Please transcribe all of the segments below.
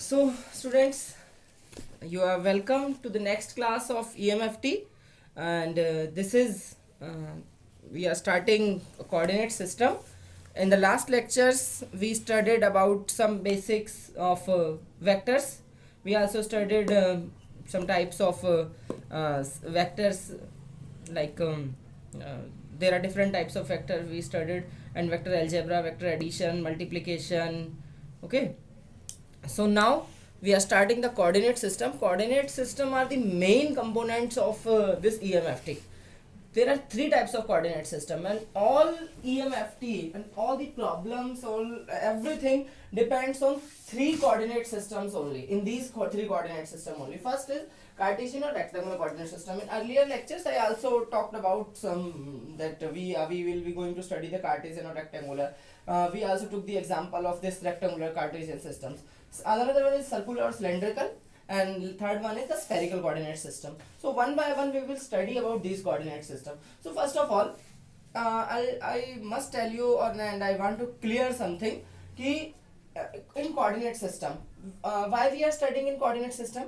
So, students, you are welcome to the next class of EMFT, and this is we are starting a coordinate system. In the last lectures, we studied about some basics of vectors. We also studied some types of vectors, like there are different types of vectors we studied, and vector algebra, vector addition, multiplication. Okay, so now we are starting the coordinate system. Coordinate system are the main components of this EMFT. There are three types of coordinate system, and all EMFT and all the problems, all everything depends on three coordinate systems only. In these three coordinate system only. First is Cartesian or rectangular coordinate system. In earlier lectures, I also talked about some that we will be going to study the Cartesian or rectangular. We also took the example of this rectangular Cartesian systems. Another one is circular or cylindrical, and third one is the spherical coordinate system. So one by one we will study about these coordinate system. So first of all, I must tell you, and I want to clear something कि in coordinate system, why we are studying in coordinate system.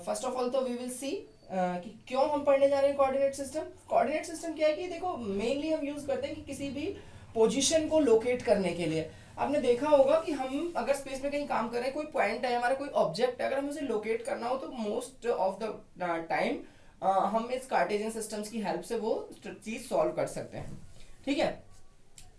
First of all, तो we will see कि क्यों हम पढ़ने जा रहे हैं coordinate system. Coordinate system क्या है कि देखो मेनली हम यूज करते हैं कि किसी भी पोजीशन को लोकेट करने के लिए. आपने देखा होगा कि हम अगर स्पेस में कहीं काम कर रहे हैं, कोई पॉइंट है हमारा, कोई ऑब्जेक्ट है, अगर हमें उसे लोकेट करना हो तो मोस्ट ऑफ द टाइम हम इस कार्टेशियन सिस्टम्स की हेल्प से वो चीज सॉल्व कर सकते हैं. ठीक है,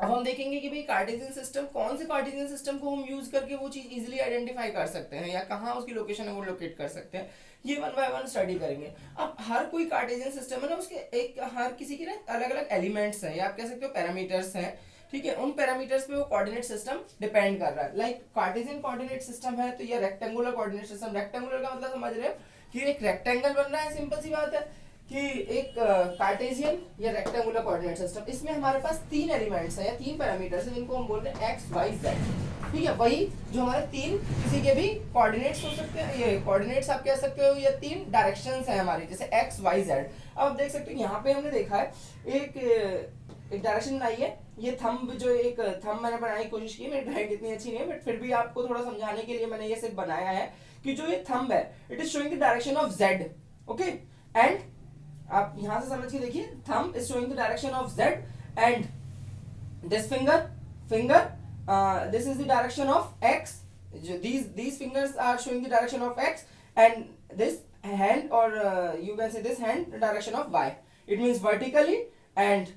अब हम देखेंगे कि भाई कार्टेशियन सिस्टम, कौन से कार्टेशियन सिस्टम को हम यूज करके वो चीज इजीली आइडेंटिफाई कर सकते हैं या कहाँ उसकी लोकेशन है वो लोकेट कर सकते हैं. ये वन बाय वन स्टडी करेंगे. अब हर कोई कार्टेशियन सिस्टम है ना, उसके एक हर किसी के ना अलग अलग एलिमेंट्स हैं या आप कह सकते हो पैरामीटर्स हैं. ठीक है, उन पैरामीटर्स पे वो कोऑर्डिनेट सिस्टम डिपेंड कर रहा है. लाइक कार्टेशियन कोऑर्डिनेट सिस्टम है तो ये रेक्टेंगुलर कोऑर्डिनेट सिस्टम. रेक्टेंगुलर का मतलब समझ रहे हो कि एक रेक्टेंगल बन रहा है. सिंपल सी बात है कि एक कार्टेशियन या रेक्टेंगुलर कोऑर्डिनेट सिस्टम, इसमें हमारे पास तीन एलिमेंट्स हैं या तीन पैरामीटर्स हैं जिनको हम बोल रहे हैं एक्स वाई जेड. ठीक है, वही जो हमारे तीन किसी के भी कोऑर्डिनेट्स हो सकते हैं, ये कोऑर्डिनेट्स आप कह सकते हो, या तीन डायरेक्शंस हैं हमारी, जैसे एक्स वाई जेड. अब आप देख सकते हो यहाँ पे हमने देखा है एक डायरेक्शन बनाई है. ये थंब, जो एक थंब मैंने बनाने की कोशिश की, मेरी ड्राइंग इतनी अच्छी नहीं है बट फिर भी आपको थोड़ा समझाने के लिए मैंने ये सिर्फ बनाया है कि जो ये थंब है it is showing the direction of Z. Okay, and आप यहां से समझ के देखिए, thumb is showing the direction of Z and this finger this is the direction of x. These fingers are showing the direction of x, and this hand, or you can say this hand, the direction of y. It means vertically and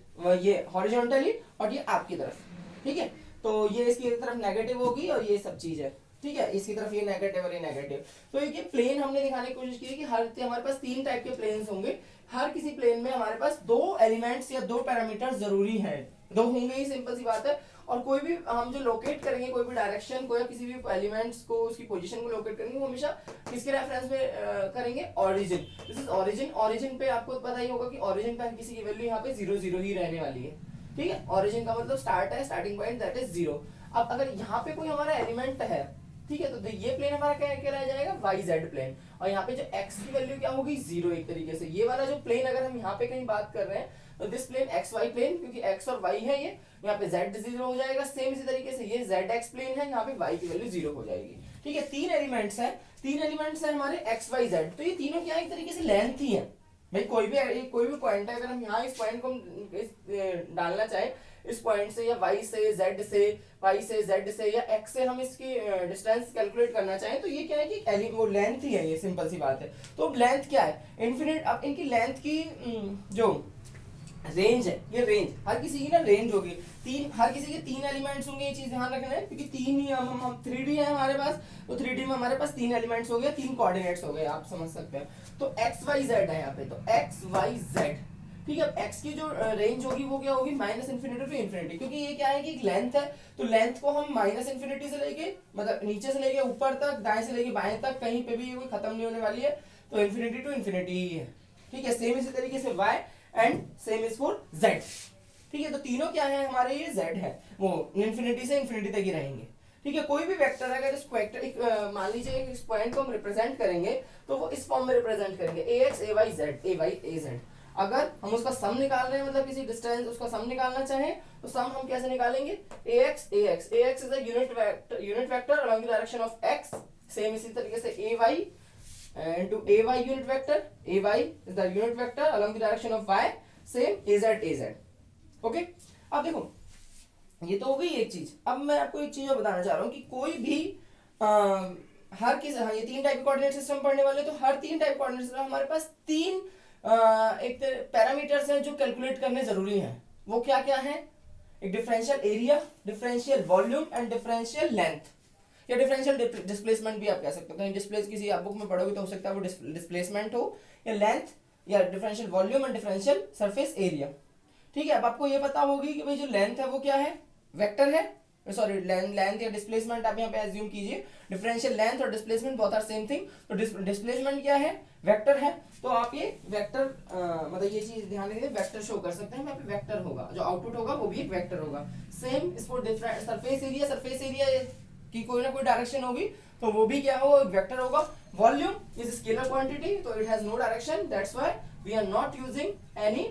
ये horizontally और ये आपकी तरफ. ठीक है, तो ये इसकी तरफ नेगेटिव होगी और ये सब चीज है. ठीक है, इसकी तरफ ये नेगेटिव और ये नेगेटिव. तो ये प्लेन हमने दिखाने की कोशिश की कि हमारे पास तीन टाइप के प्लेन्स होंगे. हर किसी प्लेन में हमारे पास दो एलिमेंट्स या दो पैरामीटर्स जरूरी हैं, दो होंगे ही. सिंपल सी बात है. और कोई भी हम जो लोकेट करेंगे, कोई भी डायरेक्शन को या किसी भी एलिमेंट्स को, उसकी पोजीशन को लोकेट करेंगे, वो हमेशा किसके रेफरेंस में करेंगे, origin. This is origin. Origin पे आपको पता ही होगा कि ओरिजिन पे किसी की वैल्यू यहाँ पे 0 0 ही रहने वाली है. ठीक है, ओरिजिन का मतलब स्टार्ट है, स्टार्टिंग पॉइंट दैट इज 0. अब अगर यहाँ पे कोई हमारा एलिमेंट है, ठीक है, तो ये प्लेन हमारा क्या रह जाएगा, वाई जेड प्लेन. और यहाँ पे जो एक्स की वैल्यू क्या होगी, 0 एक तरीके से. ये वाला जो प्लेन अगर हम यहाँ पे कहीं बात कर रहे हैं तो this plane X Y plane, क्योंकि एक्स और वाई है, ये यहाँ पे जेड 0 हो जाएगा. सेम इसी तरीके से ये जेड एक्स प्लेन है, यहाँ पे वाई की वैल्यू 0 हो जाएगी. ठीक है, तीन एलिमेंट्स हैं हमारे एक्स वाई जेड. तो ये तीनों क्या एक तरीके से लेंथ ही है. भाई कोई भी पॉइंट है, अगर हम यहाँ इस पॉइंट को डालना चाहे, इस पॉइंट से या वाई से जेड से, वाई से जेड से या एक्स से हम इसकी डिस्टेंस कैलकुलेट करना चाहें, तो ये क्या है कि वो लेंथ ही है. ये सिंपल सी बात है. तो लेंथ क्या है, इनफिनिट. अब इनकी लेंथ की जो रेंज है, ये रेंज हर किसी की ना रेंज होगी. हर किसी के तीन एलिमेंट्स होंगे, ये चीज ध्यान रखना है, क्योंकि तीन ही हम 3D है हमारे पास, तो 3D में हमारे पास तीन एलिमेंट्स हो गए, तीन कोऑर्डिनेट्स हो गए, आप समझ सकते हैं. तो एक्स वाई जेड है यहाँ पे, तो एक्स वाई जेड. ठीक है, एक्स की जो रेंज होगी वो क्या होगी, माइनस इन्फिनिटी टू इन्फिनिटी. क्योंकि ये क्या है कि एक लेंथ है, तो लेंथ को हम माइनस इन्फिनिटी से लेके, मतलब नीचे से लेके ऊपर तक, दाएं से लेके बाएं तक, कहीं पे भी कोई खत्म नहीं होने वाली है, तो इन्फिनिटी टू इन्फिनिटी ही है. ठीक है, सेम इसी तरीके से y and same is for z. ठीक है, तो तीनों क्या है हमारे, ये z है, वो इन्फिनिटी से इन्फिनिटी तक ही रहेंगे. ठीक है, कोई भी वेक्टर है, अगर इस वेक्टर मान लीजिए इस पॉइंट को हम रिप्रेजेंट करेंगे तो वो इस फॉर्म में रिप्रेजेंट करेंगे, ax ay z ay az. अगर हम उसका सम निकाल रहे हैं, मतलब किसी डिस्टेंस उसका सम निकालना चाहें, तो सम हम कैसे निकालेंगे, ax is a unit vector along the direction of x same इसी तरीके से ए Y into ay unit vector, ay is the unit vector along the direction of y, same az. Okay, अब देखो ये तो हो गई एक चीज। अब मैं आपको एक चीज बताना चाह रहा हूँ कि कोई भी हर किस ये तीन टाइप के कोऑर्डिनेट सिस्टम पढ़ने वाले, तो हर तीन टाइप कोऑर्डिनेट सिस्टम हमारे पास तीन एक पैरामीटर्स हैं जो कैलकुलेट करने जरूरी हैं। वो क्या क्या है? एक differential area, differential volume and differential length, या डिफरेंशियल डिस्प्लेसमेंट भी आप कह सकते हो। कहीं डिस्प्लेस किसी आप बुक में पढ़ोगे तो हो सकता है वो डिस्प्लेसमेंट हो, या लेंथ, या differential volume and differential surface area. ठीक है, अब आपको ये पता होगी कि भाई जो लेंथ है वो क्या है, वेक्टर है। सॉरी, लेंथ या डिस्प्लेसमेंट आप यहाँ पे एज्यूम कीजिए। डिफरेंशियल लेंथ और displacement both are same thing. तो डिस्प्लेसमेंट क्या है? वेक्टर है। तो आप ये वेक्टर मतलब ये चीज ध्यान रखिए, वेक्टर शो कर सकते हैं। यहाँ पे वेक्टर होगा, जो आउटपुट होगा वो भी एक वेक्टर होगा। सेम इसको सरफेस एरिया, सरफेस एरिया की कोई ना कोई डायरेक्शन होगी तो वो भी क्या होगा, वेक्टर होगा। Volume is scalar quantity, so it has no direction, that's why we are not using any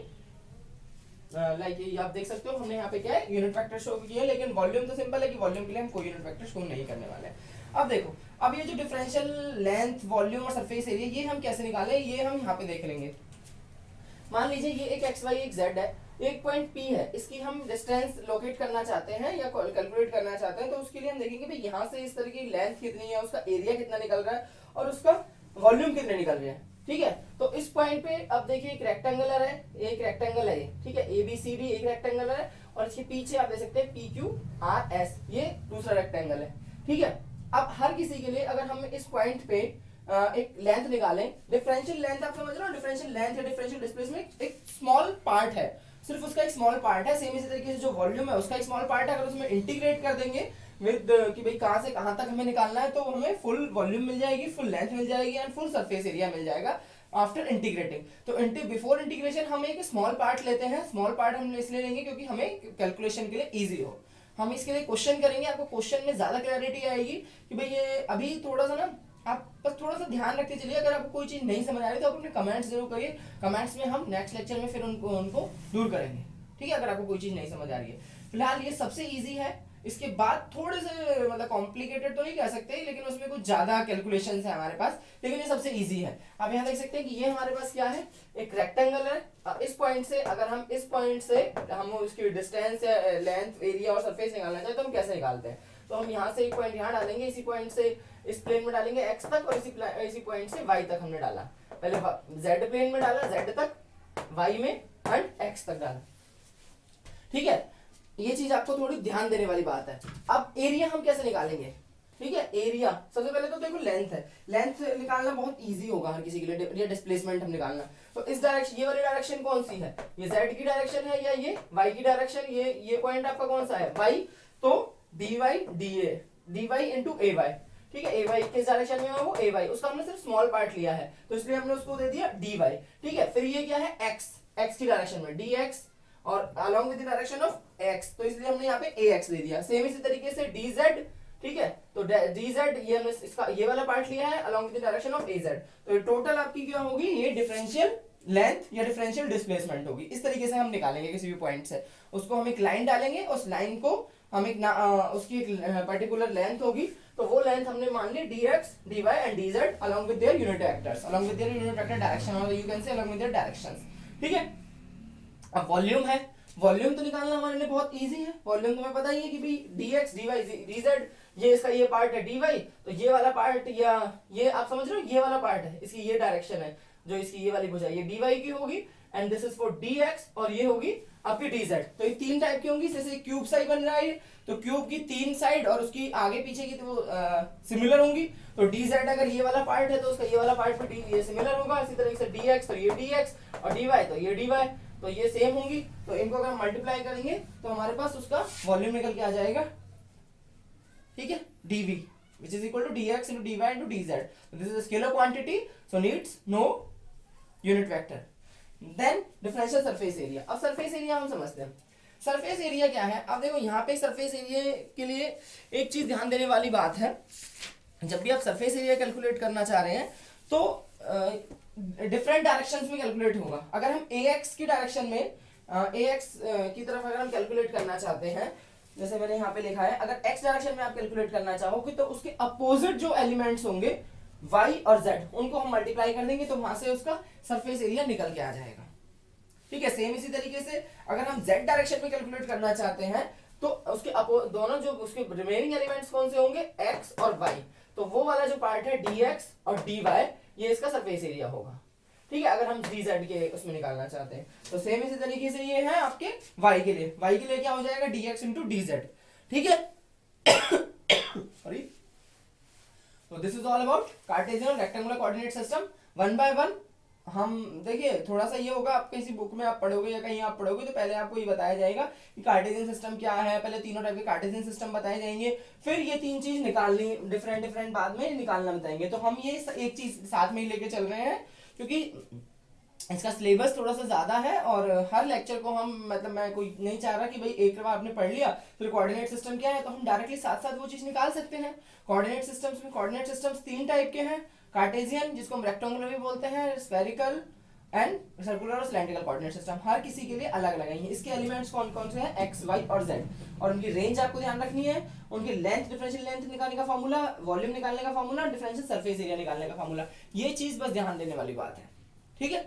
like ये आप देख सकते हो हमने यहाँ पे क्या है, यूनिट वेक्टर शो किया है। लेकिन वॉल्यूम तो सिंपल है कि वॉल्यूम के लिए हम कोई यूनिट वेक्टर शो नहीं करने वाले हैं। अब देखो, अब ये जो डिफरेंशियल लेंथ, वॉल्यूम और सरफेस एरिया, ये हम कैसे निकालें, ये हम यहाँ पे देख लेंगे। मान लीजिए ये एक एक्स वाई एक जेड है, एक पॉइंट पी है, इसकी हम डिस्टेंस लोकेट करना चाहते हैं या कैलकुलेट करना चाहते हैं। तो उसके लिए हम देखेंगे भाई यहाँ से इस तरह की लेंथ कितनी है, उसका एरिया कितना निकल रहा है और उसका वॉल्यूम कितने निकल रहे हैं। ठीक है, तो इस पॉइंट पे अब देखिए एक रेक्टेंगुलर है, एक रेक्टेंगल है ये। ठीक है, ए बी सी डी एक रेक्टेंगुलर है, और इसके पीछे आप देख सकते हैं पी क्यू आर एस, ये दूसरा रेक्टेंगल है। ठीक है, अब हर किसी के लिए अगर हम इस पॉइंट पे एक लेंथ निकालें, डिफरेंशियल लेंथ आप समझ रहे हो, डिफरेंशियल लेंथ या डिफरेंशियल डिस्प्लेसमेंट एक स्मॉल पार्ट है, सिर्फ उसका एक स्मॉल पार्ट है। सेम इसी तरीके से जो वॉल्यूम है उसका एक स्मॉल पार्ट है। अगर उसमें इंटीग्रेट कर देंगे विद कि भाई कहां से कहां तक हमें निकालना है, तो हमें फुल वॉल्यूम मिल जाएगी, फुल लेंथ मिल जाएगी एंड फुल सरफेस एरिया मिल जाएगा आफ्टर इंटीग्रेटिंग। तो बिफोर इंटीग्रेशन हम एक स्मॉल पार्ट लेते हैं। स्मॉल पार्ट हम इसलिए लेंगे क्योंकि हमें कैलकुलेशन के लिए इजी हो। हम इसके लिए क्वेश्चन करेंगे, आपको क्वेश्चन में ज्यादा क्लैरिटी आएगी कि भाई ये अभी थोड़ा सा ना आप बस थोड़ा सा ध्यान रखते चलिए। अगर आपको कोई चीज नहीं समझ आ रही तो आप अपने कमेंट्स जरूर करिए, कमेंट्स में हम नेक्स्ट लेक्चर में फिर उनको दूर करेंगे। ठीक है, अगर आपको कोई चीज नहीं समझ आ रही है। फिलहाल ये सबसे इजी है, इसके बाद थोड़े से मतलब कॉम्प्लिकेटेड तो नहीं कह सकते, लेकिन उसमें कुछ ज्यादा कैलकुलेशंस है हमारे पास, लेकिन ये सबसे इजी है। आप यहाँ देख सकते हैं कि ये हमारे पास क्या है, एक रेक्टेंगल है। इस पॉइंट से अगर हम इस पॉइंट से हम उसकी डिस्टेंस या लेंथ, एरिया और सरफेस निकालना चाहते हैं तो हम कैसे निकालते हैं, तो हम यहाँ से एक पॉइंट यहाँ डालेंगे, इसी पॉइंट से इस प्लेन में डालेंगे एक्स तक, और इसी पॉइंट से वाई तक हमने डाला। पहले जेड प्लेन में डाला जेड तक, वाई में एंड एक्स तक डाला। ठीक है, ये चीज आपको थोड़ी ध्यान देने वाली बात है। अब एरिया हम कैसे निकालेंगे? ठीक है, एरिया सबसे पहले तो देखो लेंथ है, लेंथ निकालना बहुत इजी होगा हर किसी के लिए, या डिस्प्लेसमेंट हम निकालना। तो इस डायरेक्शन, ये वाली डायरेक्शन कौन सी है, ये जेड की डायरेक्शन है या ये वाई की डायरेक्शन? ये पॉइंट आपका कौन सा है, वाई, तो डी वाई इंटू ए वाई। ठीक है, ए वाई किस डायरेक्शन में है, वो ए वाई, उसका हमने सिर्फ स्मॉल पार्ट लिया है तो इसलिए हमने उसको दे दिया डी वाई। ठीक है, फिर ये क्या है, एक्स, एक्स की डायरेक्शन में डी एक्स, और along with the direction of x, तो इसलिए हमने यहाँ पे ax दे दिया। सेम इसी तरीके से dz, ठीक है, तो dz ये हमने इसका ये वाला पार्ट लिया है along with the direction of az। तो ये टोटल आपकी क्या होगी, ये डिफरेंशियल लेंथ या डिफरेंशियल डिस्प्लेसमेंट होगी। इस तरीके से हम निकालेंगे किसी भी पॉइंट से, उसको हम एक लाइन डालेंगे, उस लाइन को हम एक उसकी एक पर्टिकुलर लेंथ होगी, तो वो लेंथ हमने मान ली dx, dy and dz along with their unit vectors, along with their unit vector direction, or you can say along with their directions। ठीक है, अब वॉल्यूम है, वॉल्यूम तो निकालना हमारे लिए बहुत इजी है। वॉल्यूम तुम्हें पता ही है कि भाई dx, dy, dz, ये इसका ये पार्ट है dy, तो ये वाला पार्ट या ये आप समझ रहे हो, ये वाला पार्ट है, इसकी ये डायरेक्शन है, जो इसकी ये वाली भुजा ये dy की होगी, and this is for dx, और ये होगी आपकी dz। तो ये तीन टाइप की होंगी, जैसे क्यूब साइड बन रहा है, तो क्यूब की तीन साइड और उसकी आगे पीछे की तो सिमिलर होंगी। तो dz अगर ये वाला पार्ट है तो उसका ये वाला पार्ट भी ये सिमिलर होगा। इसी तरीके से dx तो ये dx, और dy तो ये dy, तो ये सेम होंगी। तो इनको अगर मल्टीप्लाई करेंगे तो हमारे पास उसका वॉल्यूम निकल के आ जाएगा। ठीक है, dv which is equal to dx into dy into dz. So this is a scalar quantity, so needs no unit vector. Then differential surface area. अब surface area हम समझते हैं। सरफेस एरिया क्या है? अब देखो यहाँ पे सरफेस एरिया के लिए एक चीज ध्यान देने वाली बात है, जब भी आप सरफेस एरिया कैलकुलेट करना चाह रहे हैं तो डिफरेंट डायरेक्शंस में कैलकुलेट होगा। अगर हम ax की डायरेक्शन में ax की तरफ अगर हम कैलकुलेट करना चाहते हैं जैसे मैंने यहाँ पे लिखा है, अगर x डायरेक्शन में आप कैलकुलेट करना चाहोगे तो उसके अपोजिट जो एलिमेंट्स होंगे y और z, उनको हम मल्टीप्लाई कर देंगे तो वहां से उसका सरफेस एरिया निकल के आ जाएगा। ठीक है, सेम इसी तरीके से अगर हम z डायरेक्शन में कैलकुलेट करना चाहते हैं तो उसके दोनों जो उसके रिमेनिंग एलिमेंट्स कौन से होंगे, x और y, तो वो वाला जो पार्ट है dx और dy, ये इसका सरफेस एरिया होगा। ठीक है, अगर हम dz के उसमें निकालना चाहते हैं तो सेम इसी तरीके से ये है आपके y के लिए, y के लिए क्या हो जाएगा, dx इंटू dz। ठीक है, सॉरी। तो this is all about Cartesian और rectangular coordinate system. One by one हम देखिए, थोड़ा सा ये होगा, आप किसी बुक में आप पढ़ोगे या कहीं आप पढ़ोगे तो पहले आपको ये बताया जाएगा कि कार्टेशियन सिस्टम क्या है, पहले तीनों टाइप के कार्टेशियन सिस्टम बताए जाएंगे, फिर ये तीन चीज निकालनी डिफरेंट डिफरेंट बाद में निकालना बताएंगे। तो हम ये एक चीज साथ में ही लेके चल रहे हैं क्योंकि इसका सिलेबस थोड़ा सा ज्यादा है और हर लेक्चर को हम मतलब मैं कोई नहीं चाह रहा कि भाई एक बार आपने पढ़ लिया फिर कोऑर्डिनेट सिस्टम क्या है तो हम डायरेक्टली साथ साथ वो चीज निकाल सकते हैं। कोऑर्डिनेट सिस्टम्स तीन टाइप के हैं, कार्टेशियन जिसको हम रेक्टेंगुलर भी बोलते हैं, स्फेरिकल एंड सर्कुलर और सिलेंड्रिकल कोऑर्डिनेट सिस्टम। हर किसी के लिए अलग अलग है। इसके एलिमेंट्स कौन कौन से हैं, एक्स वाई और जेड, और उनकी रेंज आपको ध्यान रखनी है, उनकी लेंथ, डिफरेंशियल लेंथ निकालने का फॉर्मूला, वॉल्यूम निकालने का फॉर्मूला, डिफरेंशियल सरफेस एरिया निकालने का फॉर्मूला, ये चीज बस ध्यान देने वाली बात है। ठीक है,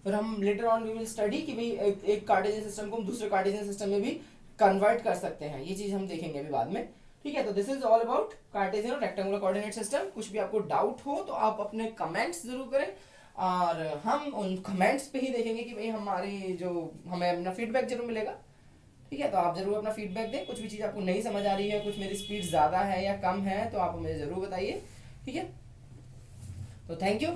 फिर हम later on we will study कि भाई एक कार्टेशियन सिस्टम को हम दूसरे कार्टेशियन सिस्टम में भी कन्वर्ट कर सकते हैं, ये चीज हम देखेंगे अभी बाद में। ठीक है, तो this is all about Cartesian और रेक्टेंगुलर कोऑर्डिनेट सिस्टम। कुछ भी आपको डाउट हो तो आप अपने कमेंट्स जरूर करें और हम उन कमेंट्स पे ही देखेंगे कि भाई हमारी जो हमें अपना फीडबैक जरूर मिलेगा। ठीक है, तो आप जरूर अपना फीडबैक दें। कुछ भी चीज़ आपको नहीं समझ आ रही है, कुछ मेरी स्पीड ज़्यादा है या कम है तो आप मुझे ज़रूर बताइए। ठीक है, तो थैंक यू।